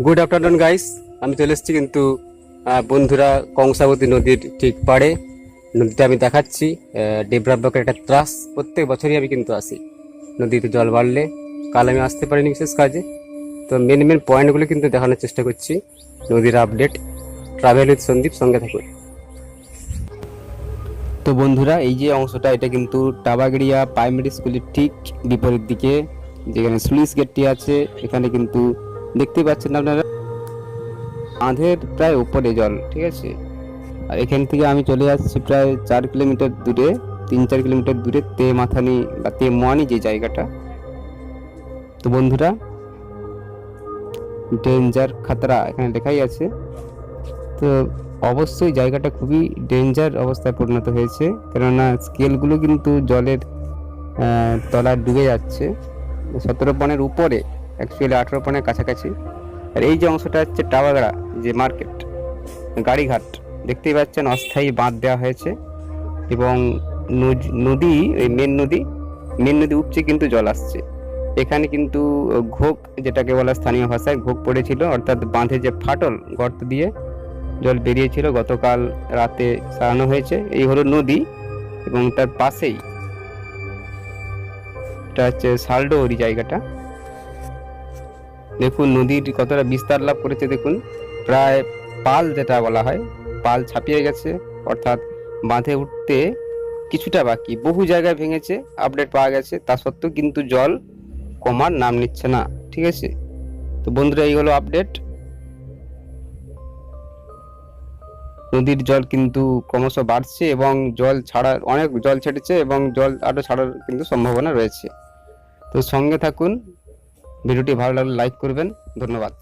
Good afternoon guys, আমি চলে এসেছি কিন্তু বন্ধুরা কংসাবতী নদীর ঠিক পাড়ে। নদীতে আমি দেখাচ্ছি ডেভেলপমেন্টের একটা ত্রাস। প্রত্যেক বছরই আমি কিন্তু আসি নদীতে জল বাড়লে। কাল আমি আসতে পারিনি বিশেষ কাজে, তো মেন পয়েন্টগুলো কিন্তু দেখানোর চেষ্টা করছি। নদীর আপডেট, ট্রাভেল উইথ সন্দীপ, সঙ্গে থাকুন। তো বন্ধুরা, এই যে অংশটা, এটা কিন্তু টাবাগড়িয়া প্রাইমারি স্কুলের ঠিক বিপরীত দিকে, যেখানে স্লুইস গেটটি আছে। এখানে কিন্তু দেখতে পাচ্ছেন আপনারা বাঁধের প্রায় উপরে জল, ঠিক আছে। আর এখান থেকে আমি চলে আসছি প্রায় 4 কিলোমিটার দূরে, 3-4 কিলোমিটার দূরে তেমাথানি বা তেমোয়ানি যে জায়গাটা। তো বন্ধুরা, ডেঞ্জার খাতরা এখানে লেখাই আছে। তো অবশ্যই জায়গাটা খুবই ডেঞ্জার অবস্থায় পরিণত হয়েছে, কেননা স্কেলগুলো কিন্তু জলের তলায় ডুবে যাচ্ছে। 17 পনের উপরে, অ্যাকচুয়ালি 18 পনের কাছাকাছি। আর এই যে অংশটা হচ্ছে টাবাগড়া যে মার্কেট, গাড়িঘাট দেখতেই পাচ্ছেন, অস্থায়ী বাঁধ দেওয়া হয়েছে। এবং নদী, ওই মেন নদী উপচে কিন্তু জল আসছে। এখানে কিন্তু ঘোক, যেটাকে বলা স্থানীয় ভাষায় ঘোক পড়েছিল, অর্থাৎ বাঁধে যে ফাটল, গর্ত দিয়ে জল বেরিয়েছিল, গতকাল রাতে সারানো হয়েছে। এই হলো নদী, এবং তার পাশেই এটা হচ্ছে শালডোহরি জায়গাটা। দেখুন নদীর কতটা বিস্তার লাভ করেছে। দেখুন, প্রায় পাল যেটা বলা হয়, পাল ছাপিয়ে গেছে, অর্থাৎ বাঁধে উঠতে কিছুটা বাকি। বহু জায়গায় ভেঙেছে, আপডেট পাওয়া গেছে। তা সত্ত্বেও কিন্তু জল কমার নাম নিচ্ছে না, ঠিক আছে। তো বন্ধুরা, এই হলো আপডেট। নদীর জল কিন্তু ক্রমশ বাড়ছে, এবং জল ছাড়ার, অনেক জল ছেড়েছে, এবং জল আরো ছাড়ার কিন্তু সম্ভাবনা রয়েছে। তো সঙ্গে থাকুন। ভিডিওটি ভালো লাগলে লাইক করবেন। ধন্যবাদ।